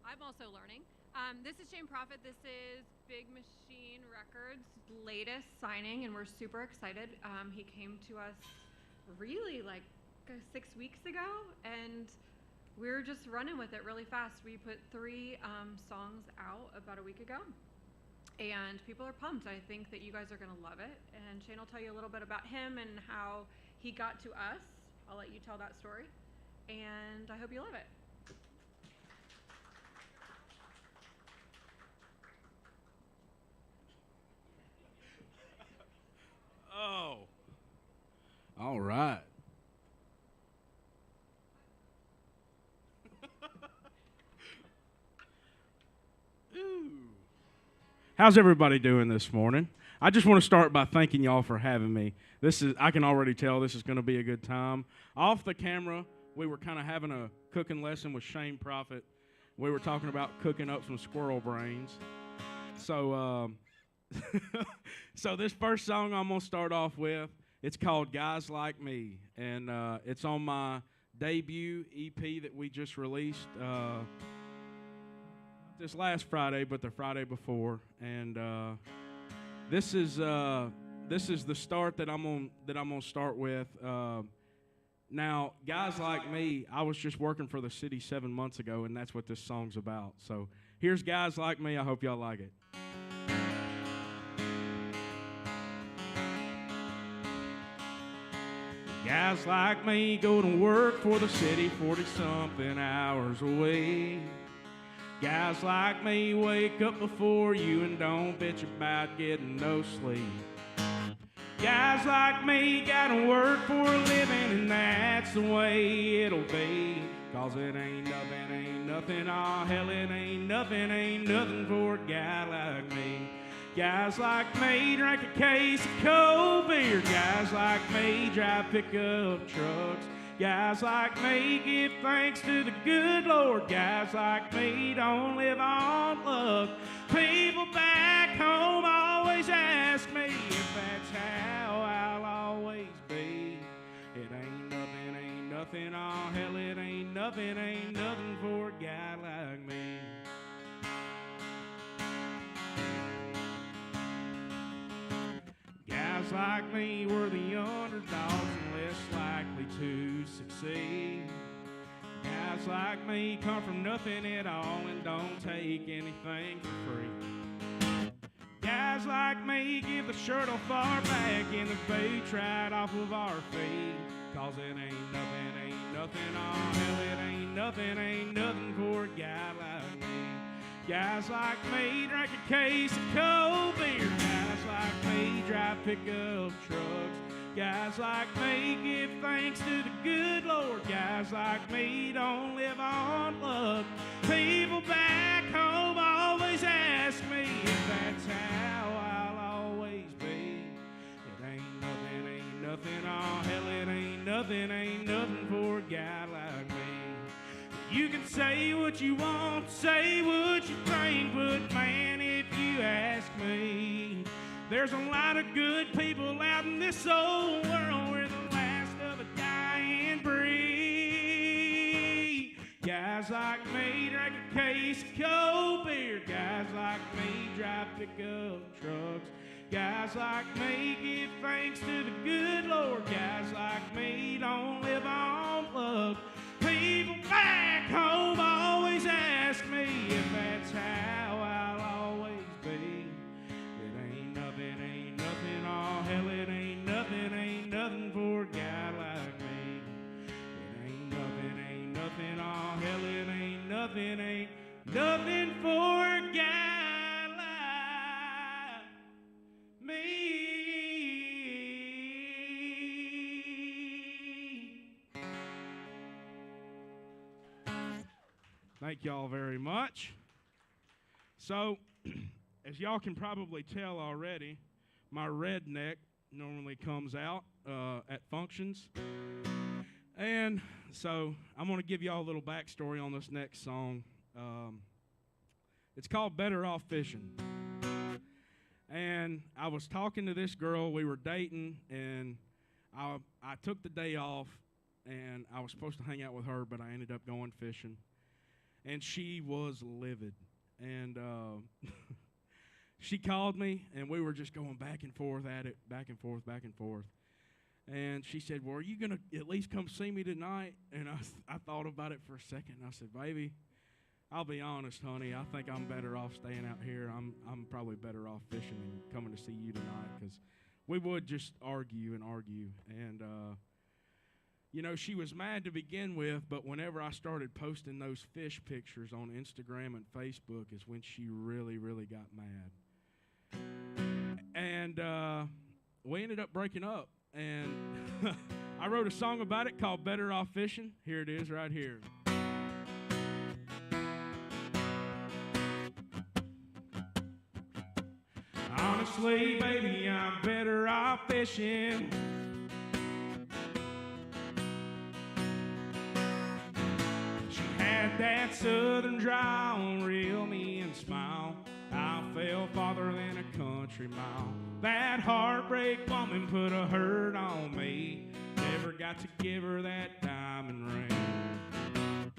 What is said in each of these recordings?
I'm also learning. This is Shane Profitt. This is Big Machine Records' latest signing, and we're super excited. He came to us really like 6 weeks ago, and we're just running with it really fast. We put three songs out about a week ago, and people are pumped. I think that you guys are going to love it, and Shane will tell you a little bit about him and how he got to us. I'll let you tell that story, and I hope you love it. Oh, all right. Ooh. How's everybody doing this morning? I just want to start by thanking y'all for having me. I can already tell this is going to be a good time. Off the camera, we were kind of having a cooking lesson with Shane Profitt. We were talking about cooking up some squirrel brains. So, so this first song I'm going to start off with, it's called Guys Like Me, and it's on my debut EP that we just released this last Friday, but the Friday before, and this is the start that I'm gonna start with. Now, Guys Like Me, I was just working for the city 7 months ago, and that's what this song's about. So here's Guys Like Me. I hope y'all like it. Guys like me go to work for the city 40-something hours a week. Guys like me wake up before you and don't bitch about getting no sleep. Guys like me gotta work for a living, and that's the way it'll be. 'Cause it ain't nothing, oh hell it ain't nothing for a guy like me. Guys like me drink a case of cold beer. Guys like me drive pickup trucks. Guys like me give thanks to the good Lord. Guys like me don't live on luck. People back home always ask me if that's how I'll always be. It ain't nothing, oh hell it ain't nothing for a guy like me. Guys like me were the underdogs and less likely to succeed. Guys like me come from nothing at all and don't take anything for free. Guys like me give the shirt off our back and the boots right off of our feet. 'Cause it ain't nothing, oh hell it ain't nothing for a guy like me. Guys like me drink a case of cold beer. Guys like me drive pickup trucks. Guys like me give thanks to the good Lord. Guys like me don't live on luck. People back home always ask me if that's how I'll always be. It ain't nothing, oh hell it ain't nothing for a guy like me. You can say what you want, say what you think, but man, if you ask me, there's a lot of good people out in this old world. We're the last of a dying breed. Guys like me drink a case of cold beer. Guys like me drive pickup trucks. Guys like me give thanks to the good Lord. Guys like me don't live on luck. People back home always ask me if that's how I'll always be. It ain't nothing, oh hell it ain't nothing for a guy like me. It ain't nothing, oh hell it ain't nothing for a guy like me. Thank y'all very much. So, as y'all can probably tell already, my redneck normally comes out at functions. And so, I'm going to give y'all a little backstory on this next song. It's called Better Off Fishing. And I was talking to this girl, we were dating, and I took the day off, and I was supposed to hang out with her, but I ended up going fishing. and she was livid. And she called me, and we were just going back and forth at it, back and forth, back and forth. And she said, well, are you going to at least come see me tonight? And I thought about it for a second. I said, baby, I'll be honest, honey. I think I'm better off staying out here. I'm probably better off fishing than coming to see you tonight, because we would just argue and argue. And, you know, she was mad to begin with, but whenever I started posting those fish pictures on Instagram and Facebook is when she really, really got mad. And we ended up breaking up. And I wrote a song about it called Better Off Fishing. Here it is right here. Honestly, baby, I'm better off fishing. She had that southern drawl, real mean smile. I fell farther than a country mile. That heartbreak woman put a hurt on me. Never got to give her that diamond ring.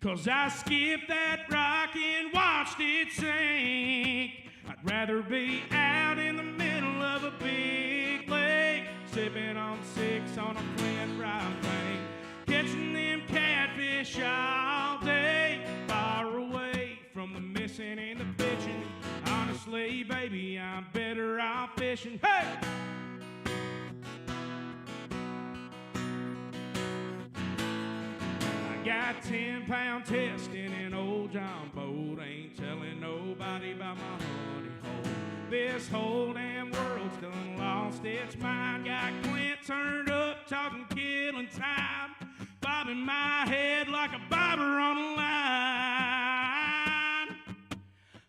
'Cause I skipped that rock and watched it sink. I'd rather be out in the middle of a big lake, sipping on 6 on a Flint rock bank, catching them catfish all day, far away from the missing and the bitching. Honestly, baby, I'm better off fishing. Hey! I got 10-pound test in an old John boat. Ain't telling nobody about my honey hole. This whole damn world's done lost its mind. Got Clint turned up, talking killing time, bobbing my head like a bobber on a line.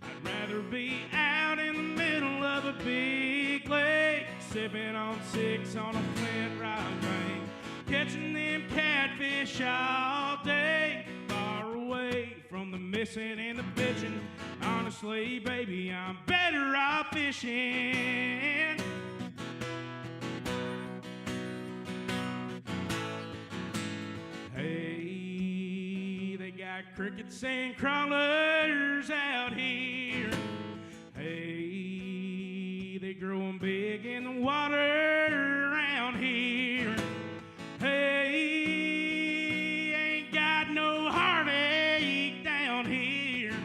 I'd rather be out in the middle of a big lake, sipping on 6 on a Flint rock bank, catching them catfish all day, far away from the missing and the bitching. Honestly, baby, I'm better off fishing. Hey, they got crickets and crawlers out here. Hey, they growing big in the water around here. Hey, ain't got no heartache down here.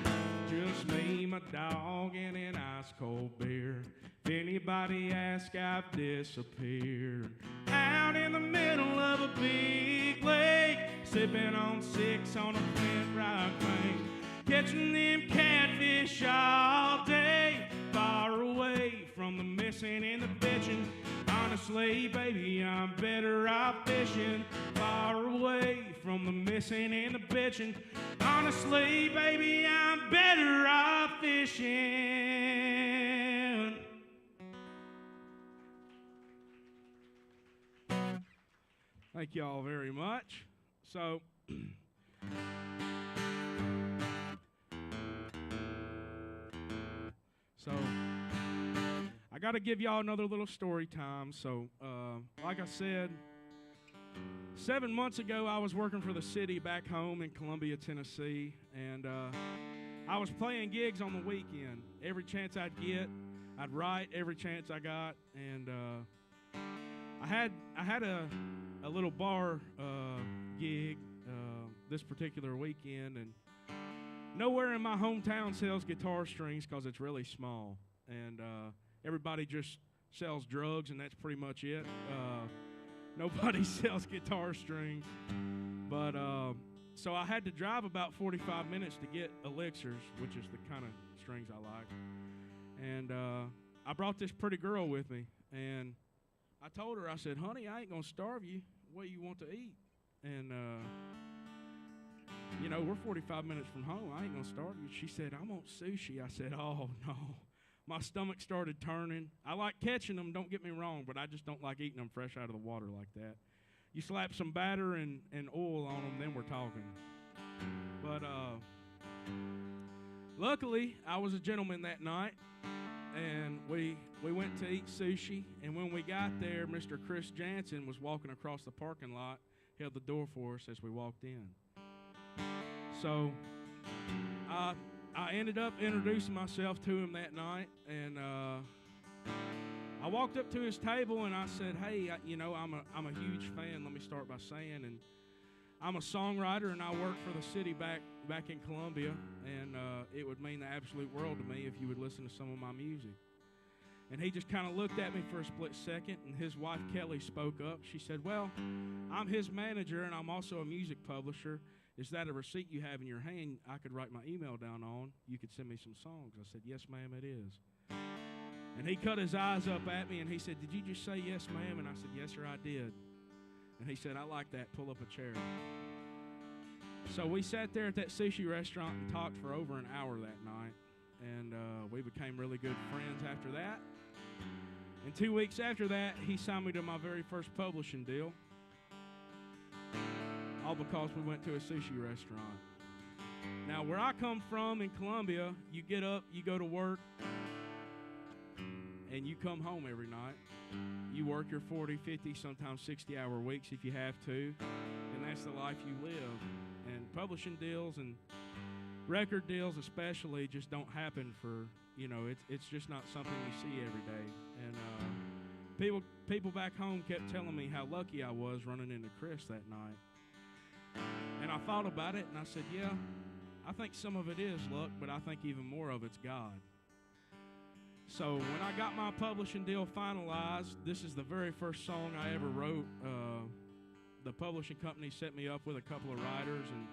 Just me, my dog, and an ice cold beer. If anybody asks, I've disappeared. Out in the middle of a big lake, sipping on 6 on a Flint rock bank, catching them catfish all day, far away from the missing and the bitching. Honestly, baby, I'm better off fishing, far away from the missing and the bitching. Honestly, baby, I'm better off fishing. Thank you all very much. So, I got to give y'all another little story time. So, like I said, 7 months ago, I was working for the city back home in Columbia, Tennessee, and I was playing gigs on the weekend. Every chance I'd get, I'd write every chance I got, and I had a little bar gig this particular weekend, and nowhere in my hometown sells guitar strings because it's really small, and everybody just sells drugs, and that's pretty much it. Nobody sells guitar strings, but so I had to drive about 45 minutes to get elixirs, which is the kind of strings I like, and I brought this pretty girl with me, and I told her, I said, honey, I ain't going to starve you. What do you want to eat? And, you know, we're 45 minutes from home. I ain't going to starve you. She said, I want sushi. I said, oh, no. My stomach started turning. I like catching them, don't get me wrong, but I just don't like eating them fresh out of the water like that. You slap some batter and oil on them, then we're talking. But luckily, I was a gentleman that night, and we went to eat sushi, and when we got there, Mr. Chris Jansen was walking across the parking lot, held the door for us as we walked in. So I ended up introducing myself to him that night, and I walked up to his table and I said, "Hey, I'm a huge fan. Let me start by saying, and I'm a songwriter and I work for the city back in Columbia, and it would mean the absolute world to me if you would listen to some of my music." And he just kind of looked at me for a split second, and his wife Kelly spoke up. She said, "Well, I'm his manager and I'm also a music publisher. Is that a receipt you have in your hand I could write my email down on? You could send me some songs." I said, "Yes, ma'am, it is." And he cut his eyes up at me and he said, "Did you just say yes, ma'am?" And I said, "Yes, sir, I did." And he said, "I like that. Pull up a chair." So we sat there at that sushi restaurant and talked for over an hour that night. And we became really good friends after that. And 2 weeks after that, he signed me to my very first publishing deal. All because we went to a sushi restaurant. Now, where I come from in Columbia, you get up, you go to work, and you come home every night. You work your 40, 50, sometimes 60-hour weeks if you have to, and that's the life you live. And publishing deals and record deals especially just don't happen for, it's just not something you see every day. And people back home kept telling me how lucky I was running into Chris that night. And I thought about it, and I said, yeah, I think some of it is luck, but I think even more of it's God. So when I got my publishing deal finalized, this is the very first song I ever wrote. The publishing company set me up with a couple of writers, and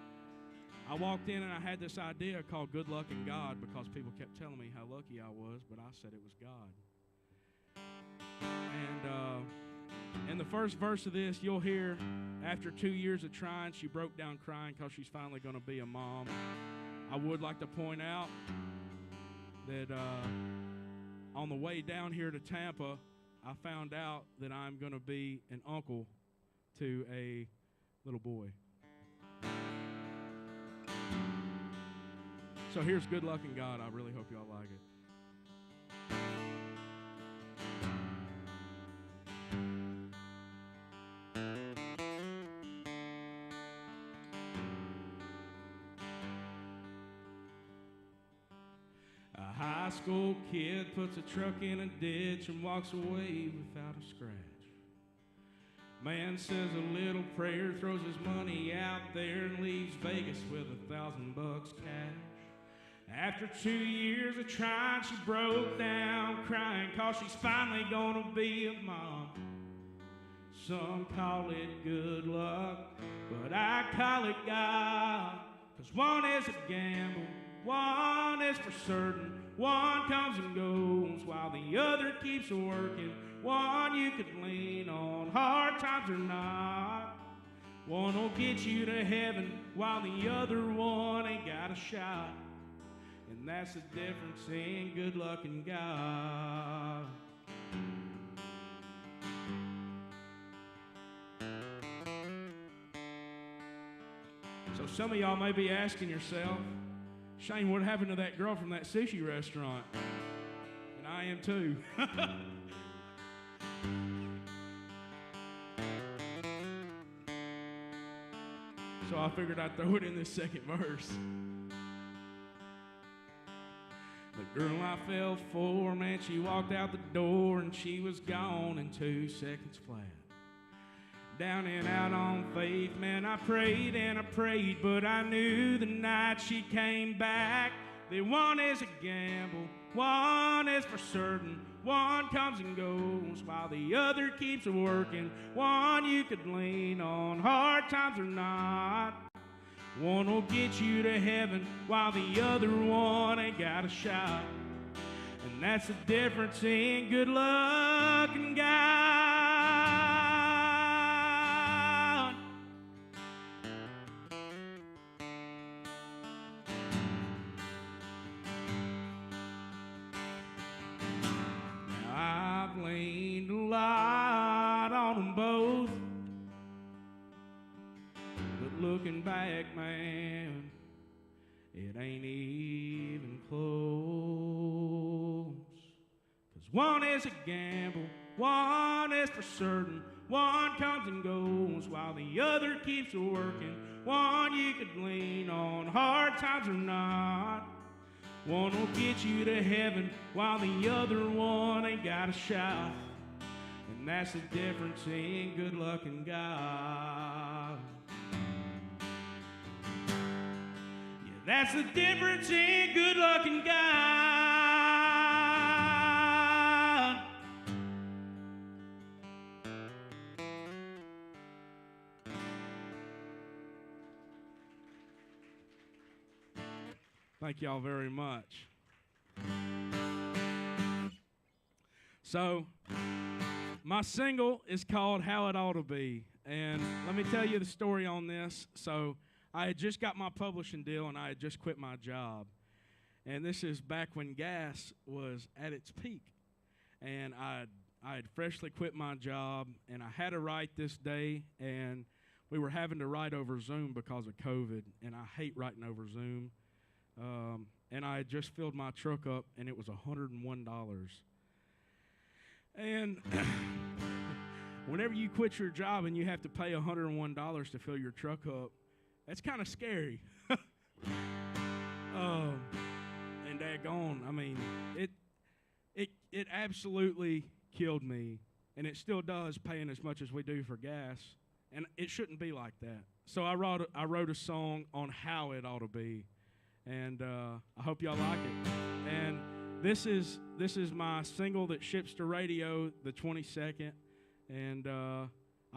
I walked in and I had this idea called Good Luck in God because people kept telling me how lucky I was, but I said it was God. And in the first verse of this, you'll hear, after 2 years of trying, she broke down crying because she's finally going to be a mom. I would like to point out that on the way down here to Tampa, I found out that I'm going to be an uncle to a little boy. So here's Good Luck in God. I really hope y'all like it. A high school kid puts a truck in a ditch and walks away without a scratch. Man says a little prayer, throws his money out there and leaves Vegas with $1,000 cash. After 2 years of trying, she broke down crying 'cause she's finally gonna be a mom. Some call it good luck, but I call it God. 'Cause one is a gamble, one is for certain. One comes and goes while the other keeps working. One you could lean on, hard times or not. One will get you to heaven while the other one ain't got a shot. And that's the difference in good luck and God. So some of y'all may be asking yourself, Shane, what happened to that girl from that sushi restaurant? And I am too. So I figured I'd throw it in this second verse. The girl I fell for, man, she walked out the door and she was gone in 2 seconds flat. Down and out on faith, man, I prayed and I prayed, but I knew the night she came back that one is a gamble, one is for certain. One comes and goes while the other keeps working. One you could lean on, hard times or not. One will get you to heaven while the other one ain't got a shot. And that's the difference in good luck and God. Now I've leaned a lot on them both, but looking back, man, it ain't even close. 'Cause one is a gamble, one is for certain. One comes and goes while the other keeps working. One you could lean on, hard times or not. One will get you to heaven while the other one ain't got a shot. And that's the difference in good luck and God. Yeah, that's the difference in good luck and God. Thank y'all very much. So, my single is called How It Ought to Be. And let me tell you the story on this. So, I had just got my publishing deal and I had just quit my job. And this is back when gas was at its peak. And I had freshly quit my job and I had to write this day. And we were having to write over Zoom because of COVID. And I hate writing over Zoom. And I had just filled my truck up, and it was $101. And whenever you quit your job and you have to pay $101 to fill your truck up, that's kind of scary. And daggone, I mean, it absolutely killed me, and it still does, paying as much as we do for gas, and it shouldn't be like that. So I wrote a song on how it ought to be. And I hope y'all like it. And this is my single that ships to radio the 22nd. And I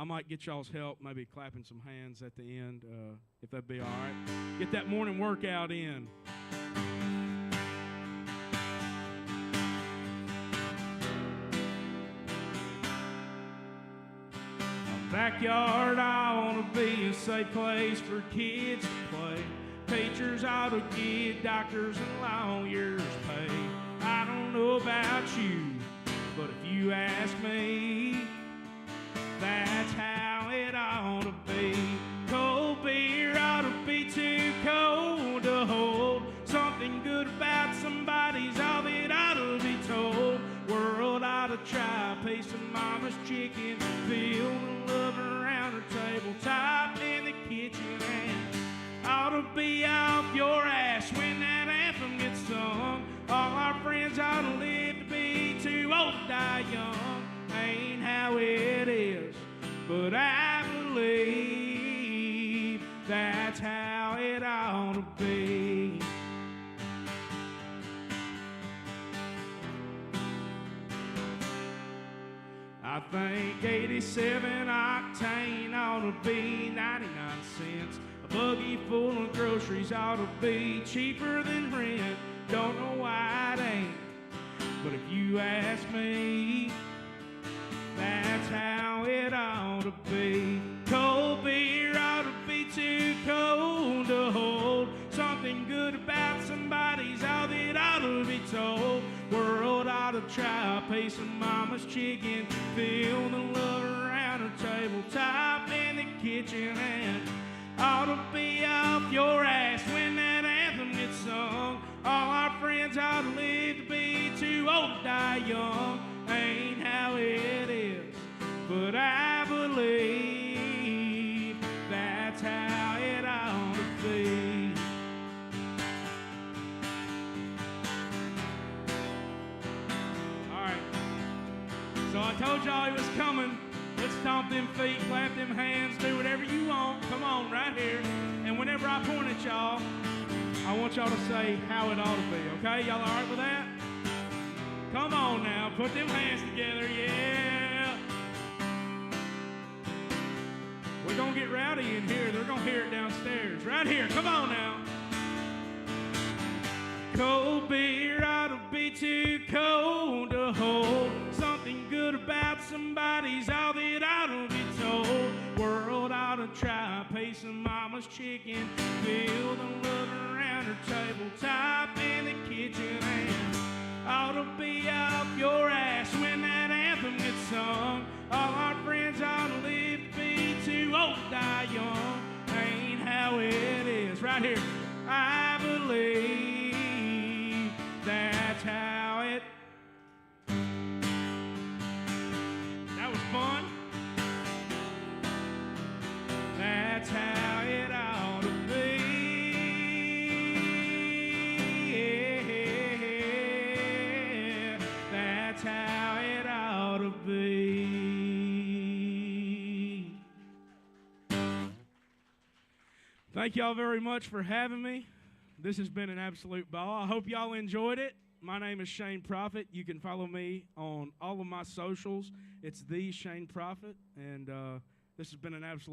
might get y'all's help, maybe clapping some hands at the end, if that'd be all right. Get that morning workout in. Backyard, I want to be a safe place for kids to play. Teachers ought to get doctors and lawyers pay. I don't know about you, but if you ask me, that's how it ought to be. Cold beer ought to be too cold to hold. Something good about somebody's all that ought to be told. World ought to try a piece of mama's chicken, feel the love around her tabletop in the kitchen, and ought to be off your ass when that anthem gets sung. All our friends ought to live to be too old to die young. Ain't how it is, but I believe that's how it ought to be. I think 87 octane ought to be 99 cents. A buggy full of groceries ought to be cheaper than rent. Don't know why it ain't, but if you ask me, that's how it ought to be. Cold beer ought to be too cold to hold. Something good about somebody's all that ought to be told. World ought to try a piece of mama's chicken, feel the love around her tabletop in the kitchen, and ought to be off your ass when that anthem gets sung. All our friends ought to live to be too old to die young. Ain't how it is, but I believe that's how it ought to be. All right, so I told y'all he was coming. Let's stomp them feet, clap them hands, do whatever you want. Come on, right here. And whenever I point at y'all, I want y'all to say how it ought to be, okay? Y'all all right with that? Come on now, put them hands together, yeah. We're going to get rowdy in here. They're going to hear it downstairs. Right here, come on now. Cold beer ought to be too cold to hold. Something good about somebody's all that ought to be told. World ought to try a piece of mama's chicken, feel the love around her tabletop in the kitchen, and ought to be off your ass when that anthem gets sung. All our friends ought to live to be too old to die young. Ain't how it is. Right here. I believe that's how it. That was fun. Thank y'all very much for having me. This has been an absolute ball. I hope y'all enjoyed it. My name is Shane Profitt. You can follow me on all of my socials. It's the Shane Profitt, and this has been an absolute